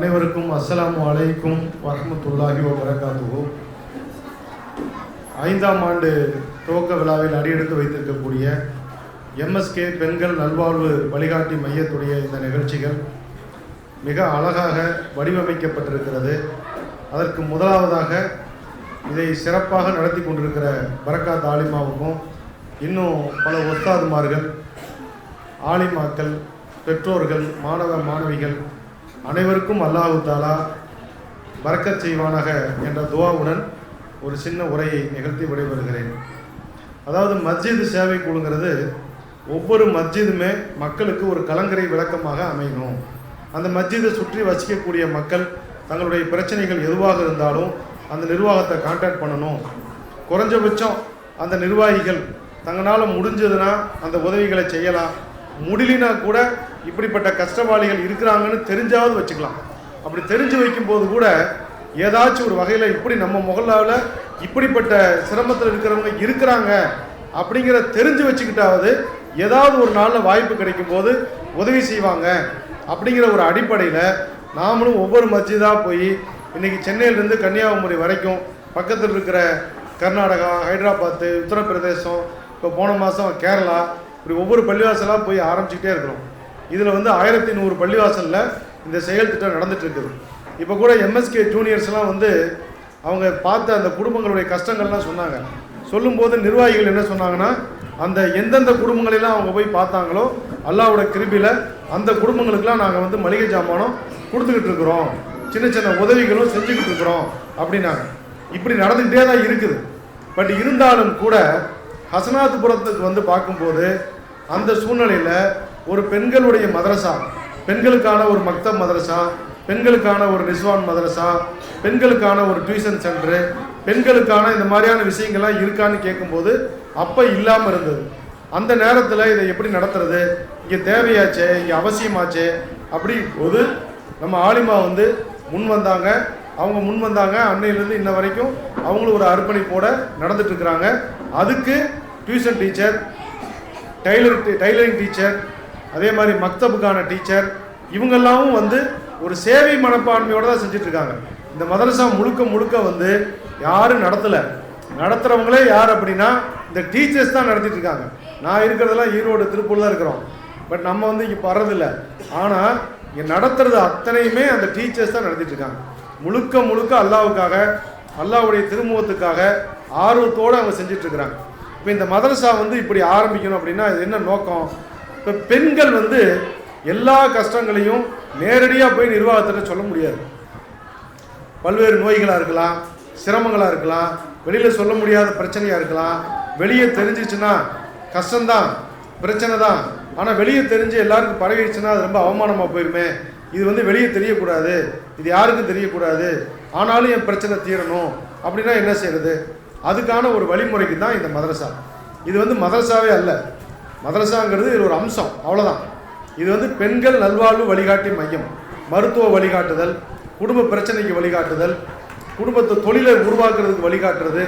அனைவருக்கும் அஸ்ஸலாமு அலைக்கும் வரஹ்மத்துல்லாஹி வபரகாத்துஹு. 5ஆம் ஆண்டு துவக்க விழாவில் அடியெடுத்து வைத்திருக்கக்கூடிய எம்எஸ்கே பெண்கள் நல்வாழ்வு வழிகாட்டி மையத்துடைய இந்த நிகழ்ச்சிகள் மிக அழகாக வடிவமைக்கப்பட்டிருக்கிறது. அதற்கு முதலாவதாக இதை சிறப்பாக நடத்தி கொண்டிருக்கிற பரக்காத் ஆலிமாவுக்கும் இன்னும் பல ஒஸ்தாதுமார்கள், ஆலிமாக்கள், பெற்றோர்கள், மாணவ மாணவிகள் அனைவருக்கும் அல்லாஹு தாலா பரக்கத் செய்வானாக என்ற துவாவுடன் ஒரு சின்ன உரையை நிகழ்த்தி விடைபெறுகிறேன். அதாவது மஸ்ஜித் சேவை குழுங்கிறது ஒவ்வொரு மஸ்ஜிதுமே மக்களுக்கு ஒரு கலங்கரை விளக்கமாக அமையணும். அந்த மஸ்ஜிதை சுற்றி வசிக்கக்கூடிய மக்கள் தங்களுடைய பிரச்சனைகள் எதுவாக இருந்தாலும் அந்த நிர்வாகத்தை கான்டாக்ட் பண்ணணும். குறைஞ்சபட்சம் அந்த நிர்வாகிகள் தங்களால் முடிஞ்சதுன்னா அந்த உதவிகளை செய்யலாம். முடிலினா கூட இப்படிப்பட்ட கஷ்டவாளிகள் இருக்கிறாங்கன்னு தெரிஞ்சாவது வச்சுக்கலாம். அப்படி தெரிஞ்சு வைக்கும்போது கூட ஏதாச்சும் ஒரு வகையில் இப்படி நம்ம முகல்லாவில் இப்படிப்பட்ட சிரமத்தில் இருக்கிறவங்க இருக்கிறாங்க அப்படிங்கிற தெரிஞ்சு வச்சுக்கிட்டாவது ஏதாவது ஒரு நாளில் வாய்ப்பு கிடைக்கும் போது உதவி செய்வாங்க அப்படிங்கிற ஒரு அடிப்படையில் நாமளும் ஒவ்வொரு மஸ்ஜிதாக போய் இன்றைக்கி சென்னையிலேருந்து கன்னியாகுமரி வரைக்கும் பக்கத்தில் இருக்கிற கர்நாடகா, ஹைதராபாத்து, உத்தரப்பிரதேசம், இப்போ போன மாதம் கேரளா, இப்படி ஒவ்வொரு பள்ளிவாசலாக போய் ஆரம்பிச்சுக்கிட்டே இருக்கிறோம். இதில் 1100 பள்ளிவாசலில் இந்த செயல் திட்டம் நடந்துட்டு இருக்குது. இப்போ கூட எம்எஸ்கே ஜூனியர்ஸ்லாம் அவங்க பார்த்த அந்த குடும்பங்களுடைய கஷ்டங்கள்லாம் சொன்னாங்க. சொல்லும்போது நிர்வாகிகள் என்ன சொன்னாங்கன்னா, அந்த எந்தெந்த குடும்பங்களெல்லாம் அவங்க போய் பார்த்தாங்களோ அல்லாஹ்வோட கிருபையில் அந்த குடும்பங்களுக்கெல்லாம் நாங்கள் மளிகை ஜாமானம் கொடுத்துக்கிட்டு இருக்கிறோம், சின்ன சின்ன உதவிகளும் செஞ்சுக்கிட்டு இருக்கிறோம் அப்படின்னாங்க. இப்படி நடந்துக்கிட்டே தான் இருக்குது. பட் இருந்தாலும் கூட ஹசனாத்துபுரத்துக்கு பார்க்கும்போது அந்த சூழ்நிலையில் ஒரு பெண்களுடைய மதரசா, பெண்களுக்கான ஒரு மக்தப் மதரசா, பெண்களுக்கான ஒரு நிஸ்வான் மதரசா, பெண்களுக்கான ஒரு டியூஷன் சென்டரு, பெண்களுக்கான இந்த மாதிரியான விஷயங்கள்லாம் இருக்கான்னு கேட்கும்போது அப்போ இல்லாமல் இருந்தது. அந்த நேரத்தில் இதை எப்படி நடத்துறது, இங்கே தேவையாச்சே, இங்கே அவசியமாச்சே அப்படி போது நம்ம ஆலிமா முன் வந்தாங்க. அவங்க முன் வந்தாங்க. அன்னையிலேருந்து இன்ன வரைக்கும் அவங்களும் ஒரு அர்ப்பணிப்போட நடந்துட்டு இருக்கிறாங்க. அதுக்கு டியூஷன் டீச்சர், டைலரிங் டீச்சர், அதே மாதிரி மக்தபுக்கான டீச்சர், இவங்கெல்லாமும் ஒரு சேவை மனப்பான்மையோடு தான் செஞ்சிட்ருக்காங்க. இந்த மதரசா முழுக்க யாரும் நடத்தலை. நடத்துகிறவங்களே யார் அப்படின்னா இந்த டீச்சர்ஸ் தான் நடத்திட்டு இருக்காங்க. நான் இருக்கிறதெல்லாம் ஈரோடு, திருப்பூர் தான் இருக்கிறோம். பட் நம்ம இங்கே வர்றதில்லை. ஆனால் இங்கே நடத்துறது அத்தனையுமே அந்த டீச்சர்ஸ் தான் நடத்திட்டு இருக்காங்க. முழுக்க அல்லாவுக்காக, அல்லாவுடைய திருமுகத்துக்காக ஆர்வத்தோடு அவங்க செஞ்சிட்ருக்கிறாங்க. இப்போ இந்த மதரசா இப்படி ஆரம்பிக்கணும் அப்படின்னா இது என்ன நோக்கம்? இப்போ பெண்கள் எல்லா கஷ்டங்களையும் நேரடியாக போய் நிர்வாகத்திட்ட சொல்ல முடியாது. பல்வேறு நோய்களாக இருக்கலாம், சிரமங்களாக இருக்கலாம், வெளியில் சொல்ல முடியாத பிரச்சனையாக இருக்கலாம். வெளியே தெரிஞ்சிச்சுன்னா கஷ்டம்தான், பிரச்சனை தான். ஆனால் வெளியே தெரிஞ்சு எல்லாருக்கும் பரவிடுச்சுன்னா அது ரொம்ப அவமானமாக போயிருமே. இது வெளியே தெரியக்கூடாது, இது யாருக்கும் தெரியக்கூடாது, ஆனாலும் என் பிரச்சனை தீரணும் அப்படின்னா என்ன செய்யறது? அதுக்கான ஒரு வழிமுறைக்கு தான் இந்த மதரசா. இது மதரசாவே அல்ல. மதரசாங்கிறது இது ஒரு அம்சம், அவ்வளோதான். இது பெண்கள் நல்வாழ்வு வழிகாட்டி மையம். மருத்துவ வழிகாட்டுதல், குடும்ப பிரச்சனைக்கு வழிகாட்டுதல், குடும்பத்தை தொழிலை உருவாக்குறதுக்கு வழிகாட்டுறது,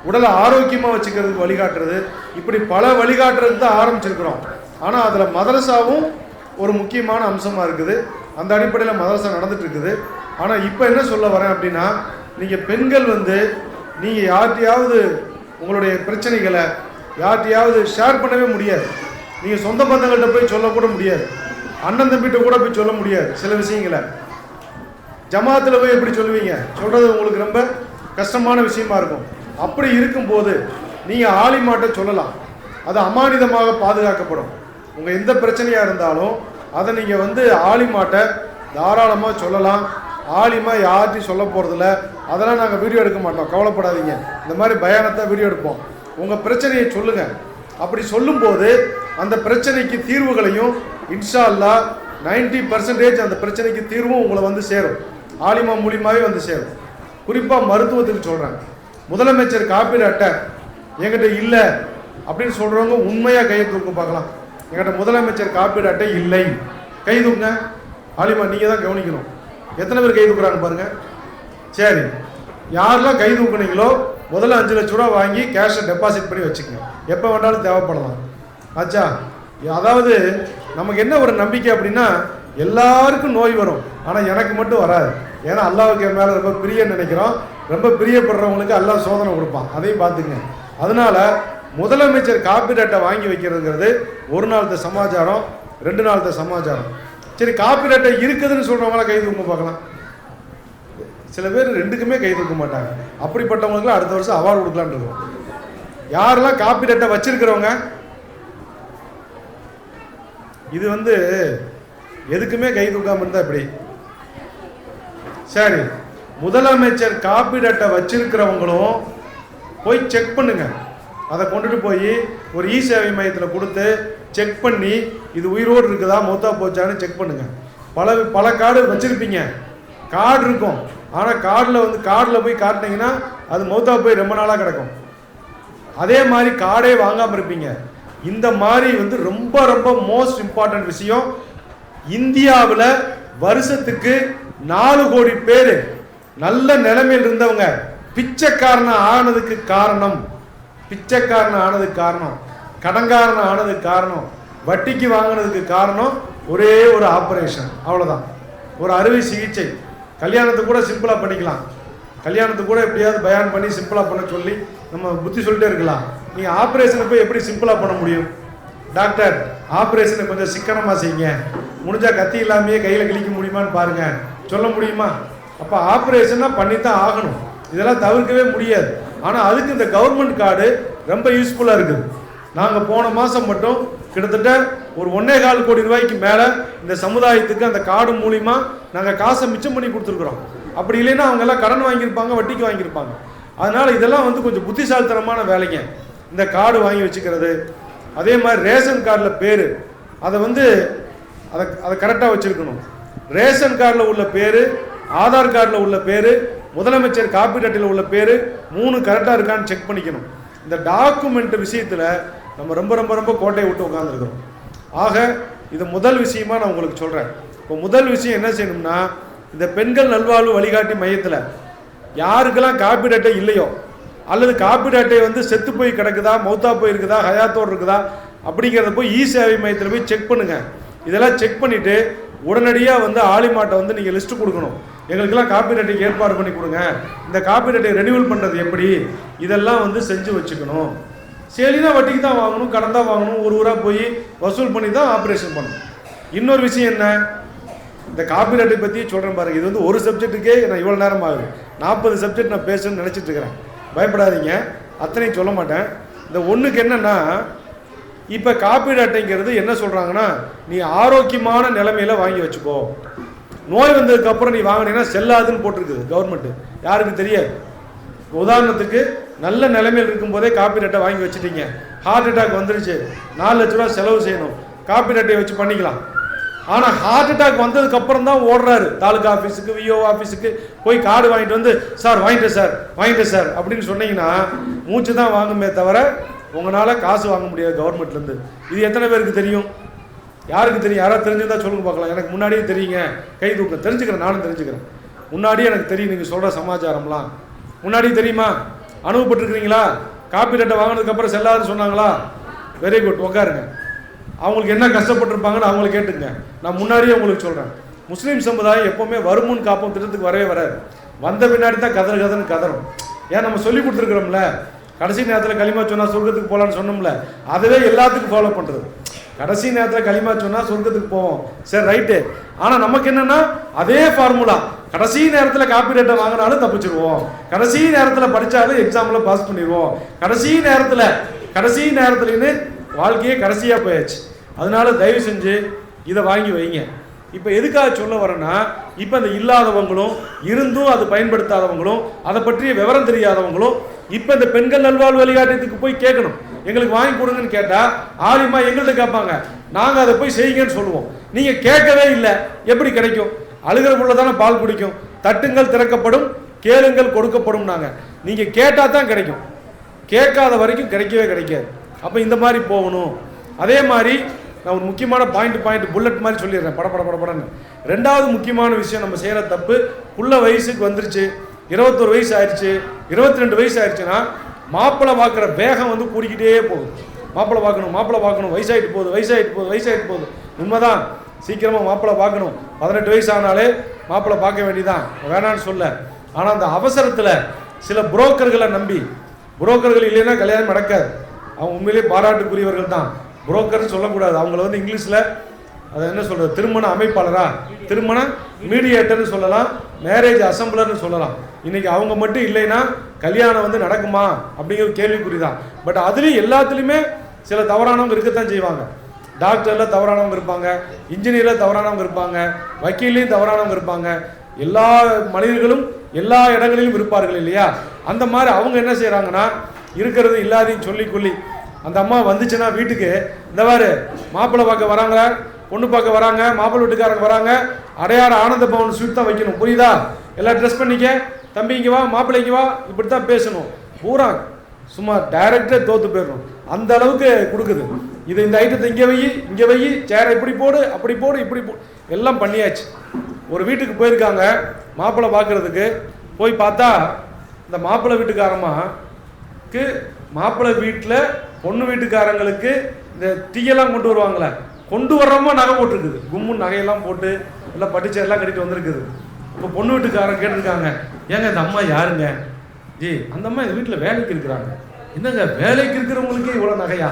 உடலை ஆரோக்கியமாக வச்சுக்கிறதுக்கு வழிகாட்டுறது, இப்படி பல வழிகாட்டுறதுக்கு தான் ஆரம்பிச்சிருக்கிறோம். ஆனால் அதில் மதரசாவும் ஒரு முக்கியமான அம்சமாக இருக்குது. அந்த அடிப்படையில் மதரசா நடந்துட்டு இருக்குது. ஆனால் இப்போ என்ன சொல்ல வரேன் அப்படின்னா, நீங்கள் பெண்கள் நீங்கள் யார்கிட்டையாவது உங்களுடைய பிரச்சனைகளை யார்கிட்டையாவது ஷேர் பண்ணவே முடியாது. நீங்கள் சொந்த பந்தங்கள்கிட்ட போய் சொல்லக்கூட முடியாது, அண்ணன் தம்பிகிட்ட கூட போய் சொல்ல முடியாது. சில விஷயங்களை ஜமாத்தில் போய் எப்படி சொல்லுவீங்க? சொல்கிறது உங்களுக்கு ரொம்ப கஷ்டமான விஷயமா இருக்கும். அப்படி இருக்கும்போது நீங்கள் ஆலிமாட்ட சொல்லலாம். அது அமானிதமாக பாதுகாக்கப்படும். உங்கள் எந்த பிரச்சனையாக இருந்தாலும் அதை நீங்கள் ஆலிமாட்ட தாராளமாக சொல்லலாம். ஆலிமா யார்ட்டையும் சொல்ல போகிறதில்ல. அதெல்லாம் நாங்கள் வீடியோ எடுக்க மாட்டோம், கவலைப்படாதீங்க. இந்த மாதிரி பயானத்தை வீடியோ எடுப்போம். உங்கள் பிரச்சனையை சொல்லுங்கள். அப்படி சொல்லும்போது அந்த பிரச்சனைக்கு தீர்வுகளையும் இன்ஷா அல்லாஹ் 90% அந்த பிரச்சனைக்கு தீர்வும் உங்களை சேரும். ஆலிமா மூலியமாகவே சேரும். குறிப்பாக மருத்துவத்துக்கு சொல்கிறேன். முதலமைச்சர் காப்பீடு அட்டை என்கிட்ட இல்லை அப்படின்னு சொல்கிறவங்க உண்மையாக கையை தூக்க பார்க்கலாம். என்கிட்ட முதலமைச்சர் காப்பீடு அட்டை இல்லை, கை தூக்குங்க. ஆலிமா நீங்கள் தான் கவனிக்கணும். எத்தனை பேர் கை தூக்குறாங்க பாருங்கள். சரி, யாரெல்லாம் கை தூக்குனீங்களோ முதல்ல 5 லட்ச ரூபா வாங்கி கேஷை டெபாசிட் பண்ணி வச்சுக்கோங்க. எப்போ வேண்டாலும் தேவைப்படலாம். ஆச்சா? அதாவது நமக்கு என்ன ஒரு நம்பிக்கை அப்படின்னா, எல்லாருக்கும் நோய் வரும், ஆனால் எனக்கு மட்டும் வராது. ஏன்னா அல்லாஹ்வுக்கு என் மேலே ரொம்ப பிரியன்னு நினைக்கிறோம். ரொம்ப பிரியப்படுறவங்களுக்கு அல்லாஹ் சோதனை கொடுப்பான், அதையும் பார்த்துங்க. அதனால முதலமைச்சர் காப்பீடு அட்டை வாங்கி வைக்கிறதுங்கிறது ஒரு நாளത്തെ சமாச்சாரம், 2 நாளത്തെ சமாச்சாரம். சரி, காப்பீடு அட்டை இருக்குதுன்னு சொல்கிறவங்களாம் கை தூக்க பார்க்கலாம். சில பேர் 2க்குமே கை தூக்க மாட்டாங்க. அப்படிப்பட்டவங்களுக்குலாம் அடுத்த வருஷம் அவார்டு கொடுக்கலான்னு இருக்கோம். யாரெல்லாம் காப்பீடு அட்டை வச்சிருக்கிறவங்க, இது எதுக்குமே கை தூக்காம இருந்தா எப்படி? சரி, முதலமைச்சர் காப்பீடு அட்டை வச்சிருக்கிறவங்களும் போய் செக் பண்ணுங்க. அதை கொண்டுட்டு போய் ஒரு இ சேவை மையத்தில் கொடுத்து செக் பண்ணி இது உயிரோடு இருக்குதா மௌத்தா போச்சான்னு செக் பண்ணுங்க. பல கார்டு வச்சிருப்பீங்க, கார்டு இருக்கும், ஆனால் கார்டில் போய் காட்டினீங்கன்னா அது மௌத்தா போய் ரொம்ப நாளாக கிடக்கும். அதே மாதிரி கார்டே வாங்காமல் இருப்பீங்க. இந்த மாதிரி ரொம்ப ரொம்ப மோஸ்ட் இம்பார்ட்டன்ட் விஷயம். இந்தியாவில் வருஷத்துக்கு 4 கோடி பேர் நல்ல நிலைமையில் இருந்தவங்க பிச்சைக்காரன் ஆனதுக்கு காரணம், கடன்காரன் ஆனதுக்கு காரணம், வட்டிக்கு வாங்கினதுக்கு காரணம் ஒரே ஒரு ஆப்ரேஷன், அவ்வளோதான். ஒரு அறுவை சிகிச்சை. கல்யாணத்தை கூட சிம்பிளாக பண்ணிக்கலாம், கல்யாணத்தை கூட எப்படியாவது பயான் பண்ணி சிம்பிளாக பண்ண சொல்லி நம்ம புத்தி சொல்லிட்டே இருக்கலாம். நீங்கள் ஆப்ரேஷனை போய் எப்படி சிம்பிளாக பண்ண முடியும்? டாக்டர் ஆப்ரேஷனை கொஞ்சம் சிக்கனமாக செய்யுங்க, முடிஞ்சால் கத்தி இல்லாமையே கையில் கிழிக்க முடியுமான்னு பாருங்கள், சொல்ல முடியுமா? அப்போ ஆப்ரேஷனாக பண்ணித்தான் ஆகணும், இதெல்லாம் தவிர்க்கவே முடியாது. ஆனால் அதுக்கு இந்த கவர்மெண்ட் கார்டு ரொம்ப யூஸ்ஃபுல்லாக இருக்குது. நாங்கள் போன மாதம் மட்டும் கிட்டத்தட்ட ஒரு 1.25 கோடி ரூபாய்க்கு மேலே இந்த சமுதாயத்துக்கு அந்த கார்டு மூலிமா நாங்கள் காசை மிச்சம் பண்ணி கொடுத்துருக்குறோம். அப்படி இல்லைன்னா அவங்கெல்லாம் கடன் வாங்கியிருப்பாங்க, வட்டிக்கு வாங்கியிருப்பாங்க. அதனால் இதெல்லாம் கொஞ்சம் புத்திசாலித்தனமான வேலைங்க, இந்த கார்டு வாங்கி வச்சுக்கிறது. அதே மாதிரி ரேஷன் கார்டில் பேர் அதை கரெக்டாக வச்சுருக்கணும். ரேஷன் கார்டில் உள்ள பேர், ஆதார் கார்டில் உள்ள பேர், முதலமைச்சர் காப்பீடு அட்டையில் உள்ள பேர் 3 கரெக்டாக இருக்கான்னு செக் பண்ணிக்கணும். இந்த டாக்குமெண்ட் விஷயத்தில் நம்ம ரொம்ப ரொம்ப ரொம்ப கோட்டையை விட்டு உட்காந்துருக்கிறோம். ஆக இது முதல் விஷயமா நான் உங்களுக்கு சொல்கிறேன். இப்போ முதல் விஷயம் என்ன செய்யணும்னா, இந்த பெண்கள் நல்வாழ்வு வழிகாட்டி மையத்தில் யாருக்கெல்லாம் காப்பீடு அட்டை இல்லையோ, அல்லது காப்பீடு அட்டை செத்து போய் கிடக்குதா, மௌத்தா போய் இருக்குதா, ஹயாத்தோடு இருக்குதா அப்படிங்கிறத போய் இ சேவை மையத்தில் போய் செக் பண்ணுங்கள். இதெல்லாம் செக் பண்ணிவிட்டு உடனடியாக ஆலிமாட்டை நீங்கள் லிஸ்ட்டு கொடுக்கணும். எங்களுக்கெல்லாம் காப்பீடு அட்டைக்கு ஏற்பாடு பண்ணி கொடுங்க, இந்த காப்பீடு அட்டை ரெனியூவல் பண்ணுறது எப்படி, இதெல்லாம் செஞ்சு வச்சுக்கணும். சரினா வட்டிக்கு தான் வாங்கணும், கடன் தான் வாங்கணும், ஒரு ஊராக போய் வசூல் பண்ணி தான் ஆப்ரேஷன் பண்ணணும். இன்னொரு விஷயம் என்ன, இந்த காப்பீடு அட்டை பற்றி சொல்கிறேன் பாருங்கள். இது ஒரு சப்ஜெக்ட்டுக்கே நான் இவ்வளோ நேரம் ஆகுது. 40 சப்ஜெக்ட் நான் பேசணும்னு நினச்சிட்டு இருக்கிறேன். பயப்படாதீங்க, அத்தனையும் சொல்ல மாட்டேன். இந்த ஒன்றுக்கு என்னென்னா, இப்போ காப்பீடு அட்டைங்கிறது என்ன சொல்கிறாங்கன்னா, நீ ஆரோக்கியமான நிலைமையில் வாங்கி வச்சுக்கோ, நோய் வந்ததுக்கப்புறம் நீ வாங்கினீங்கன்னா செல்லாதுன்னு போட்டிருக்குது கவர்மெண்ட்டு. யாருக்கு தெரியாது. உதாரணத்துக்கு நல்ல நிலைமையில் இருக்கும்போதே காப்பீடு அட்டை வாங்கி வச்சுட்டீங்க, ஹார்ட் அட்டாக் வந்துருச்சு, 4 லட்ச ரூபா செலவு செய்யணும், காப்பீடு அட்டையை வச்சு பண்ணிக்கலாம். ஆனால் ஹார்ட் அட்டாக் வந்ததுக்கப்புறம் தான் ஓடுறாரு தாலுகா ஆஃபீஸுக்கு, விஓ ஆஃபீஸுக்கு போய் கார்டு வாங்கிட்டு சார் வாங்கிட்டேன் சார் அப்படின்னு சொன்னீங்கன்னா மூச்சு தான் வாங்குமே தவிர உங்களால் காசு வாங்க முடியாது கவர்மெண்ட்லேருந்து. இது எத்தனை பேருக்கு தெரியும்? யாருக்கு தெரியும்? யாராவது தெரிஞ்சுதான் சொல்லுங்க பார்க்கலாம். எனக்கு முன்னாடியே தெரியுங்க, கை தூக்கம் தெரிஞ்சுக்கிறேன், நானும் தெரிஞ்சுக்கிறேன். முன்னாடியே எனக்கு தெரியும், நீங்கள் சொல்கிற சமாச்சாரம்லாம் முன்னாடியே தெரியுமா? அனுபவப்பட்டிருக்கிறீங்களா? காப்பீடு அட்டை வாங்கினதுக்கப்புறம் செல்லாதுன்னு சொன்னாங்களா? வெரி குட், உட்காருங்க. அவங்களுக்கு என்ன கஷ்டப்பட்டிருப்பாங்கன்னு அவங்களை கேட்டுங்க. நான் முன்னாடியே உங்களுக்கு சொல்கிறேன், முஸ்லீம் சமுதாயம் எப்போவுமே வருமுன் காப்போம் திட்டத்துக்கு வரவே வராது. வந்த பின்னாடி தான் கதறுன்னு கதறும். ஏன் நம்ம சொல்லி கொடுத்துருக்குறோம்ல, கடைசி நேரத்தில் களிமா சொன்னால் சொர்க்கத்துக்கு போகலான்னு சொன்னோம்ல, அதுவே எல்லாத்துக்கும் ஃபாலோ பண்ணுறது. கடைசி நேரத்தில் களிமா சொன்னால் சொர்க்கத்துக்கு போவோம், சரி ரைட்டு. ஆனால் நமக்கு என்னென்னா அதே ஃபார்முலா, கடைசி நேரத்தில் காப்பீடு அட்டை வாங்கினாலும் தப்பிச்சிருவோம், கடைசி நேரத்தில் படித்தாலும் எக்ஸாமில் பாஸ் பண்ணிடுவோம், கடைசி நேரத்துலன்னு வாழ்க்கையே கடைசியாக போயாச்சு. அதனால தயவு செஞ்சு இதை வாங்கி வைங்க. இப்போ எதுக்காக சொல்ல வரேன்னா, இப்போ அந்த இல்லாதவங்களும் இருந்தும் அது பயன்படுத்தாதவங்களும் அதை பற்றிய விவரம் தெரியாதவங்களும் இப்போ இந்த பெண்கள் நல்வாழ்வு வழிகாட்டியத்துக்கு போய் கேட்கணும், எங்களுக்கு வாங்கி கொடுங்கன்னு கேட்டால் ஆலிமா எங்கள்கிட்ட கேட்பாங்க, நாங்கள் அதை போய் செய்யுங்கன்னு சொல்லுவோம். நீங்கள் கேட்கவே இல்லை, எப்படி கிடைக்கும்? அழுகிற புள்ள தானே பால் குடிக்கும். தட்டுங்கள் திறக்கப்படும், கேளுங்கள் கொடுக்கப்படும். நீங்கள் கேட்டால் தான் கிடைக்கும், கேட்காத வரைக்கும் கிடைக்கவே கிடைக்காது. அப்போ இந்த மாதிரி போகணும். அதே மாதிரி நான் ஒரு முக்கியமான பாயிண்ட் புல்லட் மாதிரி சொல்லிடுறேன், படன்னு. 2வது முக்கியமான விஷயம், நம்ம செய்கிற தப்பு, புள்ள வயசுக்கு வந்துருச்சு, 21 வயசு ஆயிடுச்சு, 22 வயசு ஆயிடுச்சுன்னா மாப்பிள்ளை பார்க்குற வேகம் கூடிக்கிட்டே போகுது. மாப்பிள்ளை பார்க்கணும், வயசாகிட்டு போகுது. உண்மைதான், சீக்கிரமாக மாப்பிள்ளை பார்க்கணும், 18 வயசு ஆனாலே மாப்பிள்ளை பார்க்க வேண்டியதான், வேணான்னு சொல்ல. ஆனால் அந்த அவசரத்தில் சில புரோக்கர்களை நம்பி, புரோக்கர்கள் இல்லைன்னா கல்யாணம் நடக்காது. அவங்க உண்மையிலேயே பாராட்டுக்குரியவர்கள் தான். புரோக்கர்னு சொல்லக்கூடாது, அவங்கள வந்து இங்கிலீஷில் அதை என்ன சொல்கிறது, திருமண அமைப்பாளரா, திருமண மீடியேட்டர்னு சொல்லலாம், மேரேஜ் அசம்பிளர்னு சொல்லலாம். இன்றைக்கி அவங்க மட்டும் இல்லைன்னா கல்யாணம் வந்து நடக்குமா அப்படிங்கிறது கேள்விக்குறி தான். பட் அதுலேயும் எல்லாத்துலேயுமே சில தவறானவங்க இருக்கத்தான் செய்வாங்க. டாக்டரில் தவறானவங்க இருப்பாங்க, இன்ஜினியரில் தவறானவங்க இருப்பாங்க, வக்கீல்லையும் தவறானவங்க இருப்பாங்க. எல்லா மனிதர்களும் எல்லா இடங்களிலும் இருப்பார்கள் இல்லையா? அந்த மாதிரி அவங்க என்ன செய்கிறாங்கன்னா, இருக்கிறது இல்லாதையும் சொல்லி கொள்ளி அந்த அம்மா வந்துச்சுன்னா வீட்டுக்கு, இந்த மாதிரி மாப்பிள்ளை பார்க்க வராங்க, பொண்ணு பார்க்க வராங்க, மாப்பிள்ளை வீட்டுக்காரங்க வராங்க, அடையாறு ஆனந்த பவன் ஸ்வீட் தான் வைக்கணும், புரியுதா? எல்லாம் ட்ரெஸ் பண்ணிக்க, தம்பி இங்கே வா, மாப்பிள்ளைக்கு வா, இப்படி தான் பேசணும். பூரா சும்மா டைரக்டாக தோற்று போயிடணும், அந்த அளவுக்கு கொடுக்குது. இது இந்த ஐட்டத்தை இங்கே வை, சேரை இப்படி போடு, அப்படி போடு, இப்படி போடு, எல்லாம் பண்ணியாச்சு. ஒரு வீட்டுக்கு போயிருக்காங்க மாப்பிள்ளை பார்க்குறதுக்கு. போய் பார்த்தா இந்த மாப்பிள்ளை வீட்டுக்காரமாக்கு, மாப்பிள்ளை வீட்டில் பொண்ணு வீட்டுக்காரங்களுக்கு இந்த டீயெல்லாம் கொண்டு வருவாங்களே, கொண்டு வர்றோமா நகை போட்டிருக்குது, கும்முன்னு நகையெல்லாம் போட்டு எல்லாம் பட்டுச்சேரெல்லாம் கட்டிட்டு வந்திருக்குது. இப்போ பொண்ணு வீட்டுக்காரங்க கேட்டிருக்காங்க, ஏங்க இந்த அம்மா யாருங்க? ஜி அந்த அம்மா இந்த வீட்டில் வேலைக்கு இருக்கிறாங்க. என்னங்க வேலைக்கு இருக்கிறவங்களுக்கே இவ்வளோ நகையா?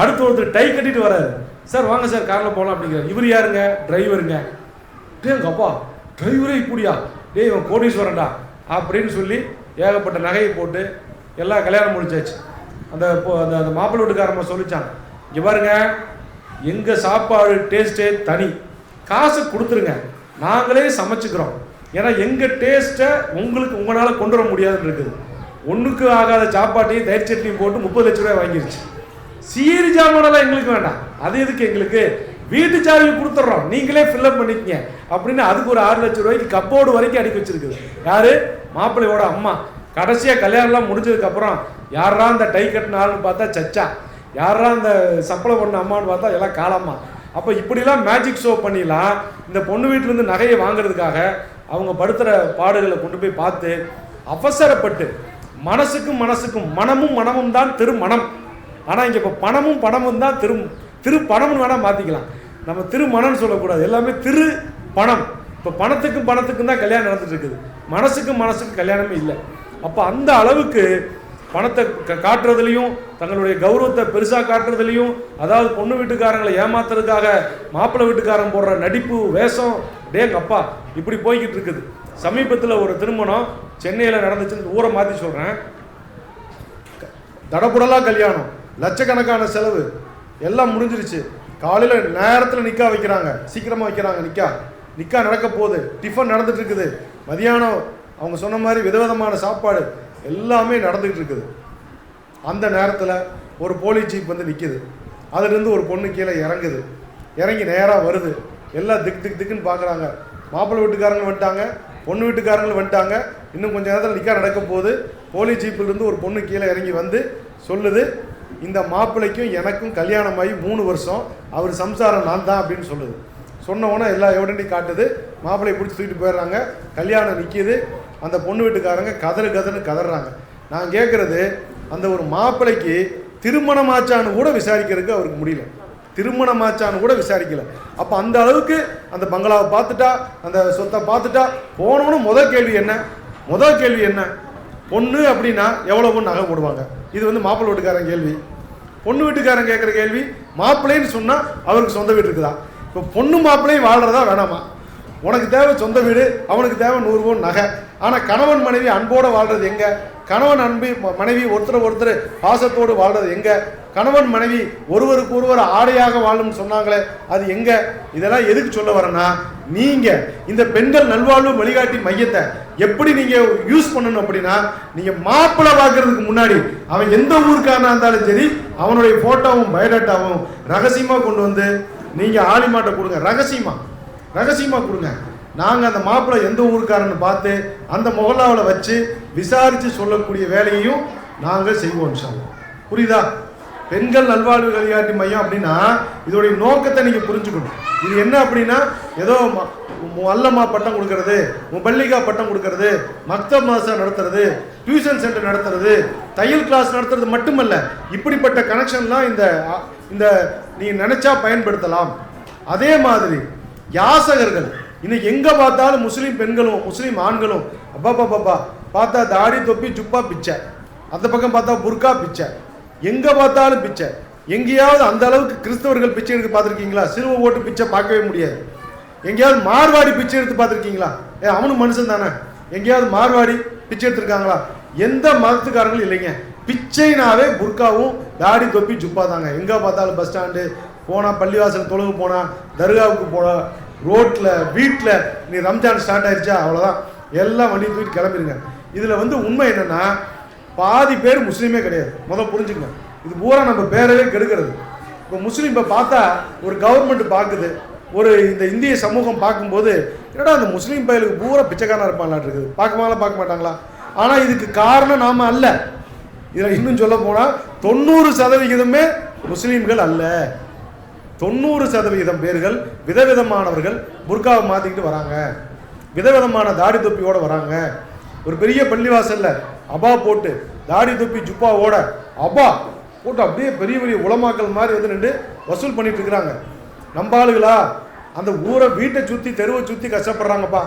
அடுத்து ஒருத்தர் டை கட்டிட்டு வராரு, சார் வாங்க சார் காரில் போகலாம் அப்படிங்கிறார். இவர் யாருங்க? டிரைவருங்க. டேங்க அப்பா, டிரைவரே இப்படியா? டே இவன் கோடீஸ்வரன்டா அப்படின்னு சொல்லி ஏகப்பட்ட நகையை போட்டு எல்லாம் கல்யாணம் முடிச்சாச்சு. அந்த அந்த மாப்பிள்ளை வீட்டுக்காரம்மா சொல்லிச்சான், இங்கே பாருங்க, எங்கள் சாப்பாடு டேஸ்ட்டே தனி, காசு கொடுத்துருங்க, நாங்களே சமைச்சுக்கிறோம். ஏன்னா எங்கள் டேஸ்ட்டை உங்களால் கொண்டு வர முடியாதுன்னு இருக்குது. ஒன்றுக்கு ஆகாத சாப்பாட்டையும் தயிர் சட்னியும் போட்டு 30 லட்ச ரூபாய் வாங்கிருச்சு. சீரி ஜாமானெல்லாம் எங்களுக்கு வேண்டாம், அது எதுக்கு எங்களுக்கு, வீட்டு சார்ஜ் கொடுத்துட்றோம், நீங்களே ஃபில்அப் பண்ணிக்கங்க அப்படின்னு அதுக்கு ஒரு 6 லட்ச ரூபாய்க்கு கப்போர்டு வரைக்கும் அடிக்க வச்சிருக்குது. யாரு? மாப்பிள்ளையோட அம்மா. கடைசியாக கல்யாணம்லாம் முடிஞ்சதுக்கப்புறம் யாரா அந்த டை கட்டின ஆள்னு பார்த்தா சச்சா, யாரா அந்த சப்பளை பண்ண அம்மான்னு பார்த்தா எல்லாம் காலம்மா. அப்போ இப்படிலாம் மேஜிக் ஷோ பண்ணிடலாம். இந்த பொண்ணு வீட்டிலேருந்து நகையை வாங்குறதுக்காக அவங்க படுத்துகிற பாடுகளை கொண்டு போய் பார்த்து அவசரப்பட்டு, மனசுக்கும் மனமும் தான் திருமணம். ஆனால் இங்கே இப்போ பணமும் தான் திருப்பணம்னு வேணால் மாற்றிக்கலாம். நம்ம திருமணம்னு சொல்லக்கூடாது, எல்லாமே திரு பணம். இப்போ பணத்துக்கும் தான் கல்யாணம் நடந்துட்டு இருக்குது, மனசுக்கு கல்யாணமே இல்லை. அப்போ அந்த அளவுக்கு பணத்தை காட்டுறதுலையும், தங்களுடைய கௌரவத்தை பெருசாக காட்டுறதுலையும், அதாவது பொண்ணு வீட்டுக்காரங்களை ஏமாத்துறதுக்காக மாப்பிள்ளை வீட்டுக்காரன் போடுற நடிப்பு வேஷம், டேங்க அப்பா இப்படி போய்கிட்டு இருக்குது. சமீபத்தில் ஒரு திருமணம் சென்னையில் நடந்துச்சுன்னு ஊரை மாற்றி சொல்கிறேன். தடபுடலாக கல்யாணம், லட்சக்கணக்கான செலவு, எல்லாம் முடிஞ்சிருச்சு. காலையில் நேரத்தில் நிக்கா வைக்கிறாங்க, சீக்கிரமாக வைக்கிறாங்க. நிக்கா நடக்க போகுது, டிஃபன் நடந்துட்டு இருக்குது, மதியானம் அவங்க சொன்ன மாதிரி விதவிதமான சாப்பாடு எல்லாமே நடந்துகிட்டு இருக்குது. அந்த நேரத்தில் ஒரு போலீஸ் ஜீப் வந்து நிற்கிது. அதுலேருந்து ஒரு பொண்ணு கீழே இறங்கி நேராக வருது. எல்லாம் திக்குன்னு பார்க்குறாங்க. மாப்பிள்ளை வீட்டுக்காரங்களும் வந்துட்டாங்க, பொண்ணு வீட்டுக்காரங்களும் வந்துட்டாங்க. இன்னும் கொஞ்சம் நேரத்தில் நிக்கா நடக்க போகுது. போலீஸ் ஜீப்பிலிருந்து ஒரு பொண்ணு கீழே இறங்கி வந்து சொல்லுது, இந்த மாப்பிள்ளைக்கும் எனக்கும் கல்யாணமாகி 3 வருஷம், அவர் சம்சாரம் நான் தான் அப்படின்னு சொல்லுது. சொன்னவொன்னே எல்லா எவிடென்ட்டையும் காட்டுது. மாப்பிள்ளையை பிடிச்சி தூக்கிட்டு போயிடுறாங்க. கல்யாணம் நிற்கிது. அந்த பொண்ணு வீட்டுக்காரங்க கதறுன்னு கதறாங்க. நான் கேட்குறது, அந்த ஒரு மாப்பிள்ளைக்கு திருமணமாச்சான்னு கூட விசாரிக்கிறதுக்கு அவருக்கு முடியல, திருமணமாச்சான்னு கூட விசாரிக்கல. அப்போ அந்த அளவுக்கு அந்த பங்களாவை பார்த்துட்டா, அந்த சொத்தை பார்த்துட்டா, போனவனு முதல் கேள்வி என்ன, பொண்ணு அப்படின்னா எவ்வளோ நகை போடுவாங்க? இது வந்து மாப்பிள்ளை வீட்டுக்காரன் கேள்வி. பொண்ணு வீட்டுக்காரன் கேட்குற கேள்வி, மாப்பிள்ளைன்னு சொன்னால் அவருக்கு சொந்த வீடு இருக்குதா? இப்போ பொண்ணு மாப்பிள்ளையும் வாழ்கிறதா வேணாமா? உனக்கு தேவை சொந்த வீடு, அவனுக்கு தேவை 100 பவுன் நகை. ஆனால் கணவன் மனைவி அன்போடு வாழ்கிறது எங்கே? கணவன் மனைவி ஒருத்தர் பாசத்தோடு வாழ்கிறது எங்கே? கணவன் மனைவி ஒருவருக்கு ஆடையாக வாழும்னு சொன்னாங்களே, அது எங்கே? இதெல்லாம் எதுக்கு சொல்ல வரேன்னா, நீங்கள் இந்த பெண்கள் நல்வாழ்வு வழிகாட்டி மையத்தை எப்படி நீங்கள் யூஸ் பண்ணணும் அப்படின்னா, நீங்கள் மாப்பிள்ளை பார்க்கறதுக்கு முன்னாடி அவன் எந்த ஊருக்காரனா இருந்தாலும் சரி, அவனுடைய ஃபோட்டோவும் பயோடேட்டாவும் ரகசியமாக கொண்டு வந்து நீங்கள் ஆலிமாட்ட கொடுங்க. ரகசியமாக கொடுங்க. நாங்கள் அந்த மாப்பிள்ளை எந்த ஊருக்காரன்னு பார்த்து அந்த முகல்லாவில் வச்சு விசாரித்து சொல்லக்கூடிய வேலையையும் நாங்கள் செய்வோம். புரியுதா? பெண்கள் நல்வாழ்வு வழிகாட்டி மையம் அப்படின்னா இதோடைய நோக்கத்தை நீங்கள் புரிஞ்சுக்கணும். இது என்ன அப்படின்னா, ஏதோ அல்லமா பட்டம் கொடுக்கறது, பள்ளிகா பட்டம் கொடுக்கறது, மக்தப் மாசா நடத்துறது, டியூஷன் சென்டர் நடத்துறது, தையல் கிளாஸ் நடத்துறது மட்டுமல்ல, இப்படிப்பட்ட கனெக்ஷன்லாம் இந்த நீ நினைச்சா பயன்படுத்தலாம். அதே மாதிரி யாசகர்கள். இன்னைக்கு எங்க பார்த்தாலும் முஸ்லீம் பெண்களும் முஸ்லீம் ஆண்களும் அப்பா பார்த்தா தாடி தொப்பி சுப்பா பிச்சை, அந்த பக்கம் பார்த்தா புர்கா பிச்சை, எங்க பார்த்தாலும் பிச்சை. எங்கேயாவது அந்த அளவுக்கு கிறிஸ்தவர்கள் பிச்சை எடுத்து பார்த்துருக்கீங்களா? சிலுவை ஓட்டு பிச்சை பார்க்கவே முடியாது. எங்கேயாவது மார்வாடி பிச்சை எடுத்து பார்த்துருக்கீங்களா? அவனும் மனுஷன் தானே. எங்கேயாவது மார்வாடி பிச்சை எடுத்துருக்காங்களா? எந்த மதத்துக்காரங்களும் இல்லைங்க. பிச்சைனாவே புர்காவும் தாடி தொப்பி சுப்பா தாங்க. எங்க பார்த்தாலும் பஸ் ஸ்டாண்டு போனா, பள்ளிவாசல் தொழுகு போனா, தர்காவுக்கு போனா, ரோட்ல வீட்டில் நீ ரம்ஜான் ஸ்டார்ட் ஆயிடுச்சா அவ்வளோதான், எல்லாம் வண்டி தூக்கிட்டு கிளம்பிடுங்க. இதில் உண்மை என்னன்னா, பாதி பேர் முஸ்லீமே கிடையாது. முதல் புரிஞ்சுக்கங்க. இது பூரா நம்ம பேரவே கெடுக்கிறது. இப்போ முஸ்லீம் இப்போ பார்த்தா ஒரு கவர்மெண்ட் பார்க்குது, ஒரு இந்த இந்திய சமூகம் பார்க்கும்போது என்னடா அந்த முஸ்லீம் பயலுக்கு பூரா பிச்சைக்காரனா இருப்பாங்களான் இருக்குது. பார்க்க மாட்டாங்களா? ஆனால் இதுக்கு காரணம் நாம அல்ல. இதில் இன்னும் சொல்ல போனால் 90% முஸ்லீம்கள் அல்ல. 90% பேர்கள் விதவிதமானவர்கள் புர்காவை மாற்றிக்கிட்டு வராங்க, விதவிதமான தாடி தொப்பியோடு வராங்க. ஒரு பெரிய பள்ளிவாசல்ல அபா போட்டு தாடி தொப்பி ஜுப்பாவோட அபா போட்டு அப்படியே பெரிய பெரிய உலமாக்கள் மாதிரி நின்று வசூல் பண்ணிட்டு இருக்கிறாங்க. நம்பாளுகளா அந்த ஊரை வீட்டை சுற்றி தெருவை சுற்றி கஷ்டப்படுறாங்கப்பா.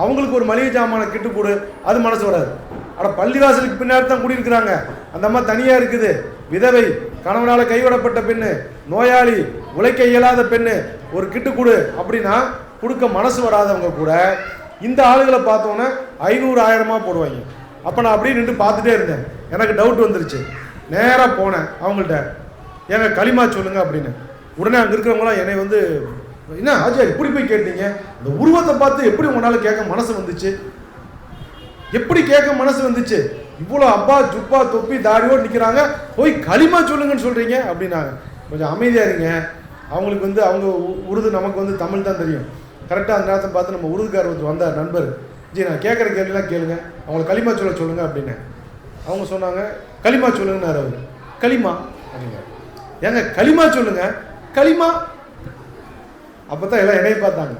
அவங்களுக்கு ஒரு மளிகை ஜாமான கிட்டு போடு, அது மனசு வராது. ஆனால் பள்ளிவாசலுக்கு பின்னாடி தான் குடியிருக்கிறாங்க. அந்த அம்மா தனியாக இருக்குது, விதவை, கணவனால் கைவிடப்பட்ட பெண்ணு, நோயாளி, உழைக்க இயலாத பெண்ணு, ஒரு கிட்டு கொடு அப்படின்னா கொடுக்க மனசு வராதவங்க கூட இந்த ஆளுகளை பார்த்தோன்னே 500-1000 போடுவாங்க. அப்போ நான் அப்படியே நின்று பார்த்துட்டே இருந்தேன். எனக்கு டவுட் வந்துருச்சு. நேராக போனேன் அவங்கள்ட்ட, ஏங்க களிமா சொல்லுங்க அப்படின்னு. உடனே அங்கே இருக்கிறவங்களாம் என்னை என்ன ஆச்சா இப்படி போய் கேட்டீங்க? இந்த உருவத்தை பார்த்து எப்படி உங்களால் கேட்க மனசு வந்துச்சு? எப்படி கேட்க மனசு வந்துச்சு? இவ்வளோ அப்பா ஜுப்பா தொப்பி தாடியோடு நிற்கிறாங்க, போய் களிமா சொல்லுங்கன்னு சொல்கிறீங்க அப்படின்னாங்க. கொஞ்சம் அமைதியாக இருங்க. அவங்களுக்கு அவங்க உருது, நமக்கு தமிழ் தான் தெரியும். கரெக்டாக அந்த நேரத்தை பார்த்து நம்ம உருதுக்காரர் வந்தார் நண்பர், ஜி நான் கேட்குற கேள்விலாம் கேளுங்க, அவங்களை களிமா சொல்லுங்க அப்படின்னு. அவங்க சொன்னாங்க களிமா சொல்லுங்கன்னாரு அவர். களிமா அப்படிங்க, ஏங்க களிமா சொல்லுங்க. களிமா அப்போ தான் எல்லாம் என்னைய பார்த்தாங்க.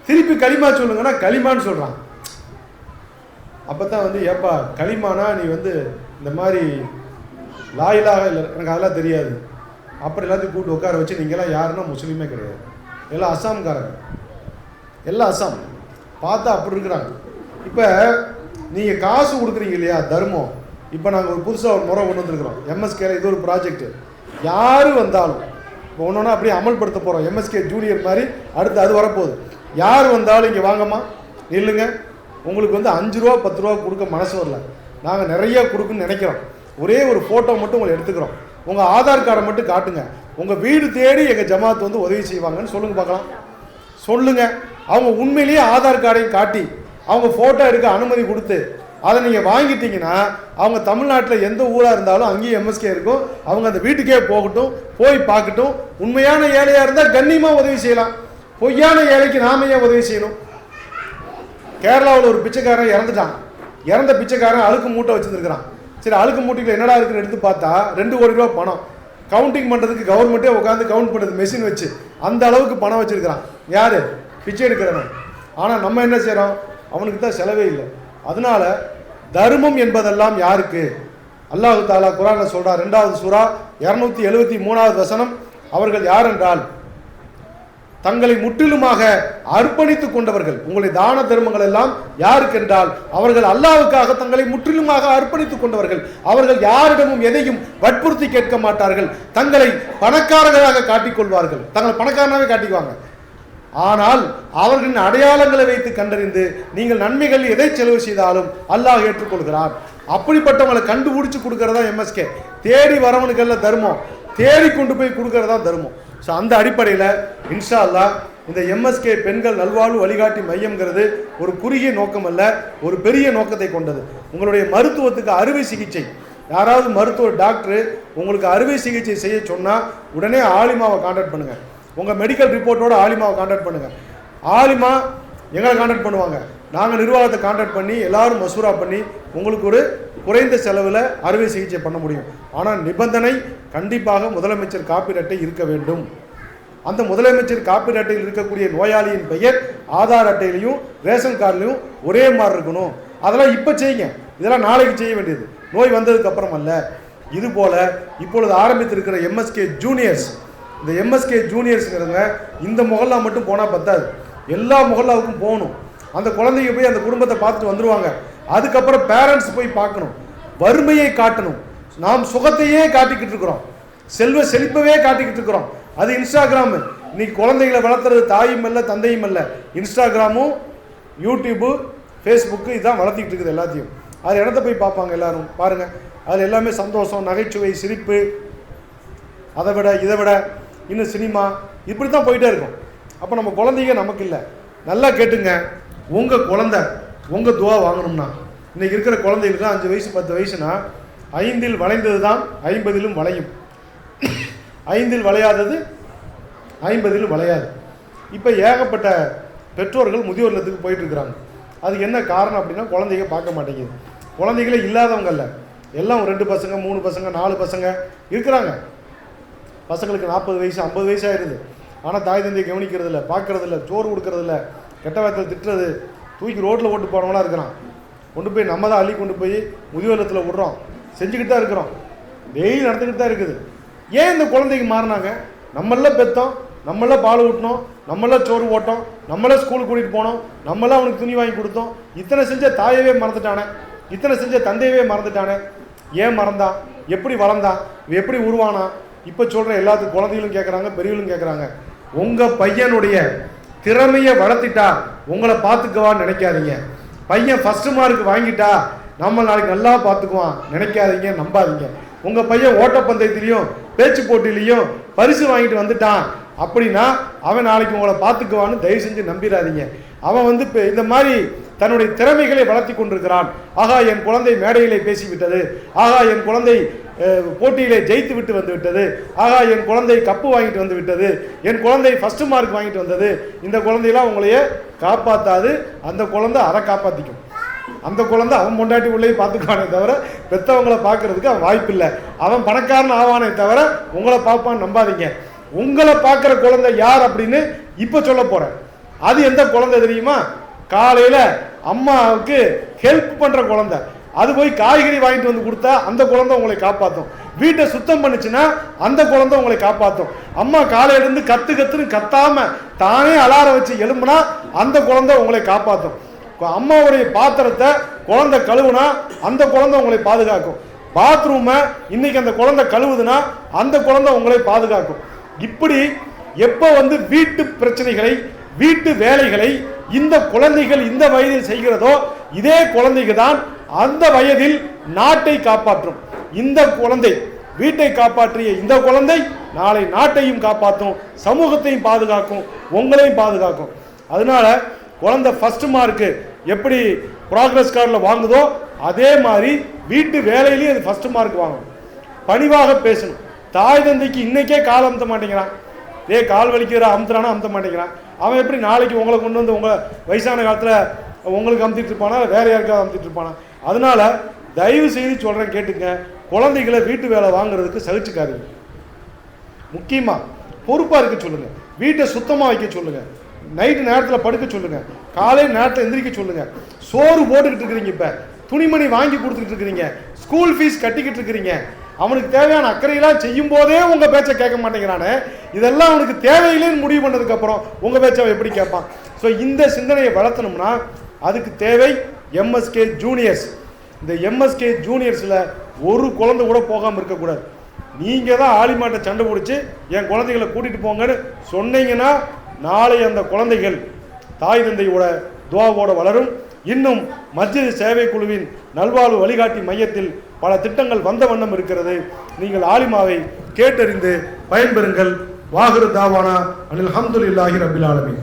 திருப்பி களிமா சொல்லுங்கன்னா களிமான்னு சொல்கிறான். அப்போ தான் ஏப்பா களிமானா நீ இந்த மாதிரி லாயிலாக இல்லை, எனக்கு அதெல்லாம் தெரியாது. அப்புறம் எல்லாத்தையும் கூப்பிட்டு உட்கார வச்சு நீங்கள்லாம் யாருன்னா முஸ்லீமே கிடையாது, எல்லாம் அஸ்ஸாம்காரங்க, எல்லாம் அஸ்ஸாம். பார்த்தா அப்படி இருக்கிறாங்க. இப்போ நீங்கள் காசு கொடுக்குறீங்க இல்லையா, தர்மம். இப்போ நாங்கள் ஒரு புதுசாக ஒரு முறை கொண்டு வந்துருக்குறோம் எம்எஸ்கேல. இது ஒரு ப்ராஜெக்ட். யார் வந்தாலும் இப்போ ஒன்று அப்படியே அமல்படுத்த போகிறோம். எம்எஸ்கே ஜூனியர் மாதிரி அடுத்து அது வரப்போகுது. யார் வந்தாலும் இங்கே வாங்கம்மா இல்லைங்க, உங்களுக்கு 5 ரூபா 10 ரூபா கொடுக்க மனசு வரல, நாங்கள் நிறைய கொடுக்குன்னு நினைக்கிறோம். ஒரே ஒரு ஃபோட்டோ மட்டும் உங்களை எடுத்துக்கிறோம், உங்கள் ஆதார் கார்டை மட்டும் காட்டுங்க, உங்கள் வீடு தேடி எங்கள் ஜமாத் உதவி செய்வாங்கன்னு சொல்லுங்கள் பார்க்கலாம். சொல்லுங்கள். அவங்க உண்மையிலேயே ஆதார் கார்டையும் காட்டி அவங்க ஃபோட்டோ எடுக்க அனுமதி கொடுத்து அதை நீங்கள் வாங்கிட்டீங்கன்னா அவங்க தமிழ்நாட்டில் எந்த ஊராக இருந்தாலும் அங்கேயும் எம்எஸ்கே இருக்கும். அவங்க அந்த வீட்டுக்கே போகட்டும், போய் பார்க்கட்டும். உண்மையான ஏழையாக இருந்தால் கண்ணியமாக உதவி செய்யலாம். பொய்யான ஏழைக்கு நாம ஏன் உதவி செய்யணும்? கேரளாவில் ஒரு பிச்சைக்காரன் இறந்துட்டான். இறந்த பிச்சைக்காரன் அழுக்கு மூட்டை வச்சுருக்கிறான். சரி, அழுக்கு மூட்டையில் என்னடா இருக்குன்னு எடுத்து பார்த்தா 2 கோடி ரூபா பணம். கவுண்டிங் பண்ணுறதுக்கு கவர்மெண்ட்டே உட்காந்து கவுண்ட் பண்ணுறது மெஷின் வச்சு அந்த அளவுக்கு பணம் வச்சுருக்கிறான். யார்? பிச்சை எடுக்கிறவன். ஆனால் நம்ம என்ன செய்கிறோம்? அவனுக்கு தான் செலவே இல்லை. அதனால தர்மம் என்பதெல்லாம் யாருக்கு? அல்லாஹு தாலா குர்ஆன்ல சொல்றார், 2வது சூரா 273வது வசனம். அவர்கள் யார் என்றால் தங்களை முற்றிலுமாக அர்ப்பணித்துக் கொண்டவர்கள். உங்களுடைய தான தர்மங்கள் எல்லாம் யாருக்கு என்றால் அவர்கள் அல்லாஹ்வுக்காக தங்களை முற்றிலுமாக அர்ப்பணித்துக் கொண்டவர்கள். அவர்கள் யாரிடமும் எதையும் வற்புறுத்தி கேட்க மாட்டார்கள். தங்களை பணக்காரர்களாக காட்டிக்கொள்வார்கள். தங்களை பணக்காரனாவே காட்டிக்குவாங்க. ஆனால் அவர்களின் அடையாளங்களை வைத்து கண்டறிந்து நீங்கள் நன்மைகள் எதை செலவு செய்தாலும் அல்லாஹ் ஏற்றுக்கொள்கிறார். அப்படிப்பட்டவங்களை கண்டுபிடிச்சு கொடுக்கறதா எம்எஸ்கே. தேடி வரவனுக்கல்ல தர்மம், தேடி கொண்டு போய் கொடுக்கறதா தர்மம். ஸோ அந்த அடிப்படையில் இன்ஷா அல்லாஹ் இந்த எம்எஸ்கே பெண்கள் நல்வாழ்வு வழிகாட்டி மையம்ங்கிறது ஒரு குறுகிய நோக்கம் அல்ல, ஒரு பெரிய நோக்கத்தை கொண்டது. உங்களுடைய மருத்துவத்துக்கு அறுவை சிகிச்சை, யாராவது மருத்துவ டாக்டரு உங்களுக்கு அறுவை சிகிச்சை செய்ய சொன்னால் உடனே ஆலிமாவை கான்டாக்ட் பண்ணுங்கள். உங்கள் மெடிக்கல் ரிப்போர்ட்டோட ஆலிமாவை கான்டாக்ட் பண்ணுங்கள். ஆலிமா எங்களை கான்டாக்ட் பண்ணுவாங்க. நாங்கள் நிர்வாகத்தை கான்டாக்ட் பண்ணி எல்லாரும் மசூரா பண்ணி உங்களுக்கு ஒரு குறைந்த செலவில் அறுவை சிகிச்சை பண்ண முடியும். ஆனால் நிபந்தனை கண்டிப்பாக முதலமைச்சர் காப்பீடு அட்டை இருக்க வேண்டும். அந்த முதலமைச்சர் காப்பீடு அட்டையில் இருக்கக்கூடிய நோயாளியின் பெயர் ஆதார் அட்டையிலையும் ரேஷன் கார்டுலையும் ஒரே மாதிரி இருக்கணும். அதெல்லாம் இப்போ செய்யுங்க, இதெல்லாம் நாளைக்கு செய்ய வேண்டியது, நோய் வந்ததுக்கு அப்புறம் அல்ல. இதுபோல் இப்பொழுது ஆரம்பித்திருக்கிற எம்எஸ்கே ஜூனியர்ஸ், இந்த எம்எஸ்கே ஜூனியர்ஸுங்கிறவங்க இந்த முகல்லாம் மட்டும் போனால் பத்தாது. எல்லா முகல்லாவுக்கும் போகணும். அந்த குழந்தைங்க போய் அந்த குடும்பத்தை பார்த்துட்டு வந்துடுவாங்க. அதுக்கப்புறம் பேரண்ட்ஸ் போய் பார்க்கணும், வறுமையை காட்டணும். நாம் சுகத்தையே காட்டிக்கிட்டு இருக்கிறோம், செல்வ செழிப்பவே காட்டிக்கிட்டு இருக்கிறோம். அது இன்ஸ்டாகிராமு. இன்னைக்கு குழந்தைகளை வளர்த்துறது தாயும் இல்லை தந்தையும் இல்லை, இன்ஸ்டாகிராமும் யூடியூப்பு ஃபேஸ்புக்கு இதுதான் வளர்த்திக்கிட்டு இருக்குது எல்லாத்தையும். அது இடத்த போய் பார்ப்பாங்க எல்லாரும், பாருங்கள். அதில் எல்லாமே சந்தோஷம், நகைச்சுவை, சிரிப்பு, அதை விட இதை விட இன்னும் சினிமா, இப்படி தான் போயிட்டே இருக்கும். அப்போ நம்ம குழந்தைங்க நமக்கு இல்லை. நல்லா கேட்டுங்க, உங்கள் குழந்தை உங்கள் துவா வாங்கணும்னா, இன்றைக்கி இருக்கிற குழந்தைகளுக்கு 5 வயசு 10 வயசுனா 5இல் வளைந்தது தான் 50இலும் வளையும், 5இல் வளையாதது 50இலும் வளையாது. இப்போ ஏகப்பட்ட பெற்றோர்கள் முதியோர் இல்லத்துக்கு போயிட்டுருக்குறாங்க. அதுக்கு என்ன காரணம் அப்படின்னா, குழந்தைங்க பார்க்க மாட்டேங்குது. குழந்தைகளே இல்லாதவங்க இல்லை, எல்லாம் 2 பசங்க 3 பசங்க 4 பசங்க இருக்கிறாங்க. பசங்களுக்கு 40 வயசு 50 வயசு ஆயிடுது. ஆனால் தாய் தந்தையை கவனிக்கிறதில்ல, பார்க்குறதில்ல, சோறு கொடுக்கறதில்ல, கெட்ட வார்த்தை திட்டுறது, தூக்கி ரோட்டில் ஓட்டு போகிறவங்களாம் இருக்கிறான். கொண்டு போய் நம்ம தான் அள்ளி கொண்டு போய் முதியோர் இல்லத்தில் விட்றோம், செஞ்சுக்கிட்டு தான் இருக்கிறோம், டெய்லி நடந்துக்கிட்டு தான் இருக்குது. ஏன் இந்த குழந்தைக்கு மாறினாங்க? நம்மளாம் பெற்றோம், நம்மளாம் பால் ஊட்டினோம், நம்மளாம் சோறு போட்டோம், நம்மளாம் ஸ்கூலுக்கு கூட்டிகிட்டு போனோம், நம்மளாம் அவனுக்கு துணி வாங்கி கொடுத்தோம். இத்தனை செஞ்ச தாயவே மறந்துட்டானே, இத்தனை செஞ்ச தந்தையவே மறந்துட்டானே. ஏன் மறந்தான்? எப்படி வளர்ந்தான்? எப்படி உருவானா? இப்போ சொல்கிற எல்லாத்துக்கும் குழந்தைகளும் கேட்குறாங்க, பெரியவங்களும் கேட்குறாங்க. உங்கள் பையனுடைய திறமையை வளர்த்திட்டா உங்களை பார்த்துக்குவான்னு நினைக்காதீங்க. பையன் ஃபஸ்ட்டு மார்க் வாங்கிட்டா நம்ம நாளைக்கு நல்லா பார்த்துக்குவான் நினைக்காதீங்க, நம்பாதீங்க. உங்கள் பையன் ஓட்டப்பந்தயத்திலையும் பேச்சு போட்டிலையும் பரிசு வாங்கிட்டு வந்துட்டான் அப்படின்னா அவன் நாளைக்கு உங்களை பார்த்துக்குவான்னு தயவு செஞ்சு நம்பிடாதீங்க. அவன் இப்போ இந்த மாதிரி தன்னுடைய திறமைகளை வளர்த்தி கொண்டிருக்கிறான். ஆகா என் குழந்தை மேடையிலே பேசிவிட்டது, ஆகா என் குழந்தை போட்டியிலே ஜெயித்து விட்டு வந்து விட்டது, ஆகா என் குழந்தை கப்பு வாங்கிட்டு வந்து விட்டது, என் குழந்தை ஃபஸ்ட்டு மார்க் வாங்கிட்டு வந்தது. இந்த குழந்தையெல்லாம் உங்களையே காப்பாற்றாது, அந்த குழந்தை அரை காப்பாற்றிக்கும். அந்த குழந்தை அவன் பொண்டாட்டி உள்ளே பார்த்துக்குவானே தவிர பெற்றவங்களை பார்க்கறதுக்கு அவன் வாய்ப்பு இல்லை. அவன் பணக்காரன் ஆவானே தவிர உங்களை பார்ப்பான்னு நம்பாதீங்க. உங்களை பார்க்குற குழந்தை யார் அப்படின்னு இப்போ சொல்ல போகிறேன். அது எந்த குழந்தை தெரியுமா? காலையில் அம்மாவுக்கு ஹெல்ப் பண்ணுற குழந்தை. அது போய் காய்கறி வாங்கிட்டு வந்து கொடுத்தா அந்த குழந்தை உங்களை காப்பாற்றும். வீட்டை சுத்தம் பண்ணுச்சுன்னா அந்த குழந்தை உங்களை காப்பாற்றும். அம்மா காலையிலேருந்து கத்துன்னு கத்தாம தானே அலாரம் வச்சு எழும்புனா அந்த குழந்தை உங்களை காப்பாற்றும். அம்மாவுடைய பாத்திரத்தை குழந்தை கழுவுனா அந்த குழந்தை உங்களை பாதுகாக்கும். பாத்ரூமை இன்னைக்கு அந்த குழந்தை கழுவுதுன்னா அந்த குழந்தை உங்களை பாதுகாக்கும். இப்படி எப்போ வீட்டு பிரச்சனைகளை, வீட்டு வேலைகளை இந்த குழந்தைகள் இந்த வயதில் செய்கிறதோ இதே குழந்தைக்கு தான் அந்த வயதில் நாட்டை காப்பாற்றும். இந்த குழந்தை வீட்டை காப்பாற்றிய இந்த குழந்தை நாளை நாட்டையும் காப்பாற்றும், சமூகத்தையும் பாதுகாக்கும், உங்களையும் பாதுகாக்கும். அதனால குழந்தை ஃபர்ஸ்ட் மார்க்கு எப்படி ப்ராக்ரஸ் கார்டில் வாங்குதோ அதே மாதிரி வீட்டு வேலையிலேயே அது ஃபர்ஸ்ட் மார்க் வாங்கணும். பணிவாக பேசணும். தாய் தந்தைக்கு இன்னைக்கே கால் அமுத்த மாட்டேங்கிறான், கால் வலிக்கிற அமுத்துறானா அமுத்த மாட்டேங்கிறான். அவன் எப்படி நாளைக்கு உங்களை கொண்டு வந்து உங்களை வயசான காலத்தில் உங்களுக்கு அமுத்திட்டு இருப்பானா, வேற யாருக்காவது அமுத்திட்டு இருப்பானா? அதனால தயவு செய்து சொல்கிறேன், கேட்டுங்க. குழந்தைகளை வீட்டு வேலை வாங்குறதுக்கு சகிச்சுக்காதீங்க. முக்கியமாக பொறுப்பாக இருக்க சொல்லுங்கள், வீட்டை சுத்தமாக வைக்க சொல்லுங்கள், நைட்டு நேரத்தில் படுக்க சொல்லுங்கள், காலையில் நேரத்தில் எந்திரிக்க சொல்லுங்கள். சோறு போட்டுக்கிட்டு இருக்கிறீங்க, இப்போ துணிமணி வாங்கி கொடுத்துக்கிட்டு இருக்கிறீங்க, ஸ்கூல் ஃபீஸ் கட்டிக்கிட்டு இருக்கிறீங்க. அவனுக்கு தேவையான அக்கறையெல்லாம் செய்யும் போதே உங்கள் பேச்சை கேட்க மாட்டேங்கிறானே, இதெல்லாம் அவனுக்கு தேவையில்லைன்னு முடிவு பண்ணதுக்கப்புறம் உங்கள் பேச்சை எப்படி கேட்பான்? ஸோ இந்த சிந்தனையை வளர்த்தணும்னா அதுக்கு தேவை எம்எஸ்கே ஜூனியர்ஸ். இந்த எம்எஸ்கே ஜூனியர்ஸில் ஒரு குழந்தை கூட போகாமல் இருக்கக்கூடாது. நீங்கள் தான் ஆலிமாட்டை சண்டை பிடிச்சி என் குழந்தைகளை கூட்டிகிட்டு போங்கன்னு சொன்னீங்கன்னா நாளை அந்த குழந்தைகள் தாய் தந்தையோட துவாவோட வளரும். இன்னும் மஸ்ஜித் சேவை குழுவின் நல்வாழ்வு வழிகாட்டி மையத்தில் பல திட்டங்கள் வந்த வண்ணம் இருக்கிறது. நீங்கள் ஆலிமாவை கேட்டறிந்து பயன்பெறுங்கள். வாஹிரு தாவானா அனில் அல்ஹம்துலில்லாஹி ரப்பில் ஆலமீன்.